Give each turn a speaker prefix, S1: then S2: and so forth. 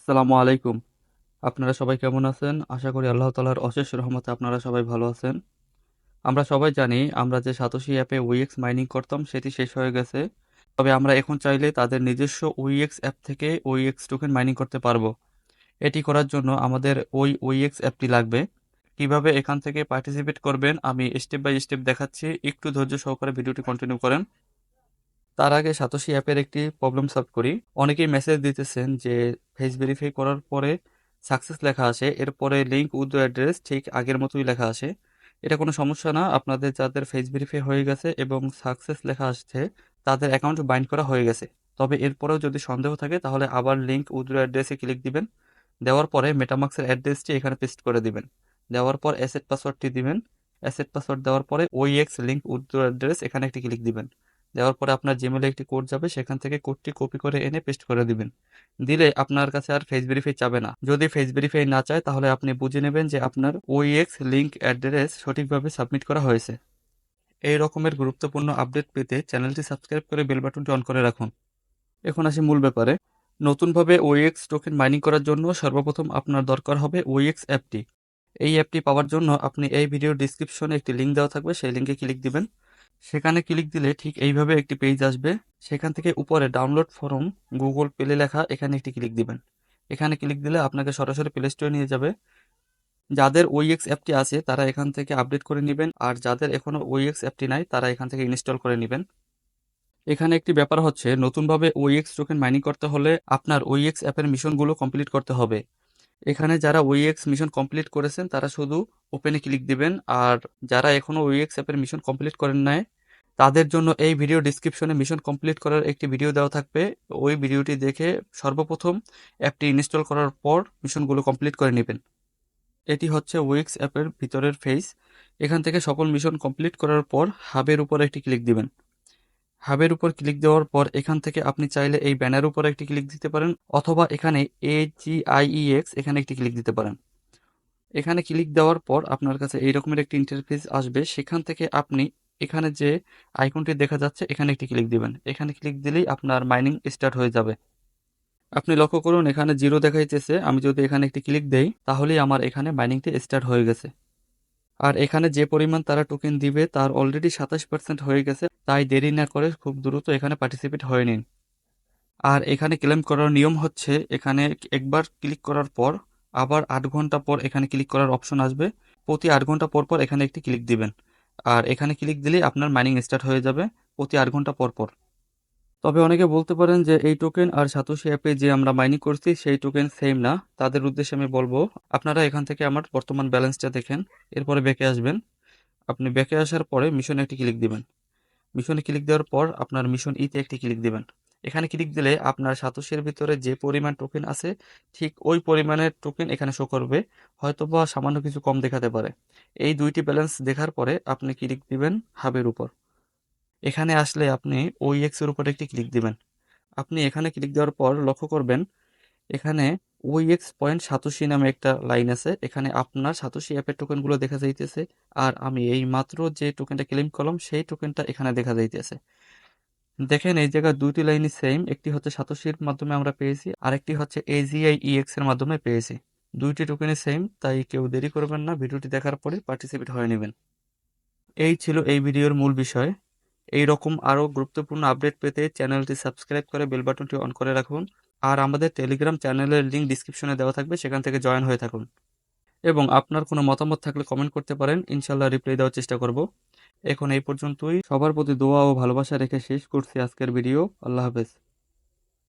S1: আসসালামু আলাইকুম। আপনারা সবাই কেমন আছেন? আশা করি আল্লাহ তাআলার অশেষ রহমতে আপনারা সবাই ভালো আছেন। আমরা সবাই জানি আমরা যে সাতোশি অ্যাপে ওইএক্স মাইনিং করতাম সেটি শেষ হয়ে গেছে। তবে আমরা এখন চাইলে তাদের নিজস্ব ওইএক্স অ্যাপ থেকে ওইএক্স টোকেন মাইনিং করতে পারবো। এটি করার জন্য আমাদের ওই ওইএক্স অ্যাপটি লাগবে। কিভাবে এখান থেকে পার্টিসিপেট করবেন আমি স্টেপ বাই স্টেপ দেখাচ্ছি। একটু ধৈর্য সহকারে ভিডিওটি কন্টিনিউ করেন। তার আগে সাতোশি অ্যাপের একটি প্রবলেম সলভ করি। অনেকেই মেসেজ দিতেছেন যে ফেস ভেরিফাই করার পরে সাকসেস লেখা আসে, এরপরে লিঙ্ক উইথ অ্যাড্রেস ঠিক আগের মতোই লেখা আসে। এটা কোনো সমস্যা না, আপনাদের যাদের ফেস ভেরিফাই হয়ে গেছে এবং সাকসেস লেখা আসছে তাদের অ্যাকাউন্ট বাইন্ড করা হয়ে গেছে। তবে এরপরেও যদি সন্দেহ থাকে তাহলে আবার লিঙ্ক উইথ অ্যাড্রেসে ক্লিক দিবেন। দেওয়ার পরে মেটামাক্সের অ্যাড্রেসটি এখানে পেস্ট করে দিবেন। দেওয়ার পর অ্যাসেট পাসওয়ার্ডটি দিবেন। অ্যাসেট পাসওয়ার্ড দেওয়ার পরে ওইএক্স লিঙ্ক উইথ অ্যাড্রেস এখানে একটি ক্লিক দিবেন। দেওয়ার পরে আপনার জিমেলে একটি কোড যাবে, সেখান থেকে কোডটি কপি করে এনে পেস্ট করে দিবেন। দিলে আপনার কাছে আর ফেস ভেরিফাই চাবে না। যদি ফেস ভেরিফাই না চায় তাহলে আপনি বুঝে নেবেন যে আপনার ওইএক্স লিঙ্ক অ্যাড্রেস সঠিকভাবে সাবমিট করা হয়েছে। এই রকমের গুরুত্বপূর্ণ আপডেট পেতে চ্যানেলটি সাবস্ক্রাইব করে বেল বাটনটি অন করে রাখুন। এখন আসি মূল ব্যাপারে। নতুনভাবে ওইএক্স টোকেন মাইনিং করার জন্য সর্বপ্রথম আপনার দরকার হবে ওইএক্স অ্যাপটি। এই অ্যাপটি পাওয়ার জন্য আপনি এই ভিডিওর ডিসক্রিপশনে একটি লিঙ্ক দেওয়া থাকবে, সেই লিঙ্কে ক্লিক দিবেন। সেখানে ক্লিক দিলে ঠিক এইভাবে একটি পেজ আসবে। সেখান থেকে উপরে ডাউনলোড ফরম গুগল প্লে লেখা, এখানে একটি ক্লিক দিবেন। এখানে ক্লিক দিলে আপনাকে সরাসরি প্লে স্টোরে নিয়ে যাবে। যাদের ওইএক্স অ্যাপটি আছে তারা এখান থেকে আপডেট করে নেবেন, আর যাদের এখনও ওইএক্স অ্যাপটি নাই তারা এখান থেকে ইনস্টল করে নেবেন। এখানে একটি ব্যাপার হচ্ছে, নতুনভাবে ওইএক্স টোকেন মাইনিং করতে হলে আপনার ওইএক্স অ্যাপের মিশনগুলো কমপ্লিট করতে হবে। এখানে যারা ওইএক্স মিশন কমপ্লিট করেছেন তারা শুধু ওপেনে ক্লিক দিবেন, আর যারা এখনও ওইএক্স অ্যাপের মিশন কমপ্লিট করেন নাই তাদের জন্য এই ভিডিও ডিসক্রিপশনে মিশন কমপ্লিট করার একটি ভিডিও দেওয়া থাকবে। ওই ভিডিওটি দেখে সর্বপ্রথম অ্যাপটি ইনস্টল করার পর মিশনগুলো কমপ্লিট করে নেবেন। এটি হচ্ছে ওয়েক্স অ্যাপের ভিতরের ফেস। এখান থেকে সকল মিশন কমপ্লিট করার পর হাবের উপর একটি ক্লিক দিবেন। হাবের উপর ক্লিক দেওয়ার পর এখান থেকে আপনি চাইলে এই ব্যানার উপর একটি ক্লিক দিতে পারেন, অথবা এখানে AGIEX এখানে একটি ক্লিক দিতে পারেন। এখানে ক্লিক দেওয়ার পর আপনার কাছে এই রকমের একটি ইন্টারফেস আসবে। সেখান থেকে আপনি এখানে যে আইকনটি দেখা যাচ্ছে এখানে একটি ক্লিক দিবেন। এখানে ক্লিক দিলেই আপনার মাইনিং স্টার্ট হয়ে যাবে। আপনি লক্ষ্য করুন এখানে 0 দেখাইতেছে। আমি যদি এখানে একটি ক্লিক দেই তাহলেই আমার এখানে মাইনিংটি স্টার্ট হয়ে গেছে। আর এখানে যে পরিমাণ তারা টোকেন দিবে তার অলরেডি 27% হয়ে গেছে। তাই দেরি না করে খুব দ্রুত এখানে পার্টিসিপেট হয়ে নিন। আর এখানে ক্লেম করার নিয়ম হচ্ছে, এখানে একবার ক্লিক করার পর আবার 8 ঘন্টা পর এখানে ক্লিক করার অপশন আসবে। প্রতি 8 ঘন্টা পর পর এখানে একটি ক্লিক দিবেন। আর এখানে ক্লিক দিলেই আপনার মাইনিং স্টার্ট হয়ে যাবে প্রতি 8 ঘন্টা পর পর। তবে অনেকে বলতে পারেন যে এই টোকেন আর সাতোশি অ্যাপে যে আমরা মাইনিং করছি সেই টোকেন সেম না। তাদের উদ্দেশ্যে আমি বলবো, আপনারা এখান থেকে আমার বর্তমান ব্যালেন্সটা দেখেন, এরপরে ব্যাকে আসবেন। আপনি ব্যাকে আসার পরে মিশনে একটি ক্লিক দিবেন। মিশনে ক্লিক দেওয়ার পর আপনার মিশন ইতে একটি ক্লিক দিবেন। এখানে ক্লিক দিলে আপনার সাতোশির ভিতরে যে পরিমাণ টোকেন আছে ঠিক ওই পরিমাণের টোকেন এখানে শো করবে, হয়তোবা সামান্য কিছু কম দেখাতে পারে। এই দুইটি ব্যালেন্স দেখার পরে আপনি ক্লিক দিবেন হাবের উপর। এখানে আসলে আপনি ওইএক্স এর উপর একটি ক্লিক দিবেন। আপনি এখানে ক্লিক দেওয়ার পর লক্ষ্য করবেন এখানে ওইএক্স পয়েন্ট সাতোশি নামে একটা লাইন আছে। এখানে আপনার সাতোশি অ্যাপের টোকেনগুলো দেখা যাইতেছে, আর আমি এই মাত্র যে টোকেনটা ক্লেম করলাম সেই টোকেনটা এখানে দেখা যাইতেছে। দেখেন এই জায়গায় দুইটি লাইনই সেম, একটি হচ্ছে সাতোশির মাধ্যমে আমরা পেয়েছি, আরেকটি হচ্ছে AGIEX এর মাধ্যমে পেয়েছি। দুইটি টোকেনই সেম, তাই কেউ দেরি করবেন না, ভিডিওটি দেখার পরে পার্টিসিপেট হয়ে নেবেন। এই ছিল এই ভিডিওর মূল বিষয়। এই রকম আরও গুরুত্বপূর্ণ আপডেট পেতে চ্যানেলটি সাবস্ক্রাইব করে বেল বাটনটি অন করে রাখুন। আর আমাদের টেলিগ্রাম চ্যানেলের লিঙ্ক ডিসক্রিপশনে দেওয়া থাকবে, সেখান থেকে জয়েন হয়ে থাকুন। এবং আপনার কোনো মতামত থাকলে কমেন্ট করতে পারেন, ইনশাল্লাহ রিপ্লাই দেওয়ার চেষ্টা করব। এখন এই পর্যন্তই। সবার প্রতি দোয়া ও ভালোবাসা রেখে শেষ করছি আজকের ভিডিও। আল্লাহ হাফেজ।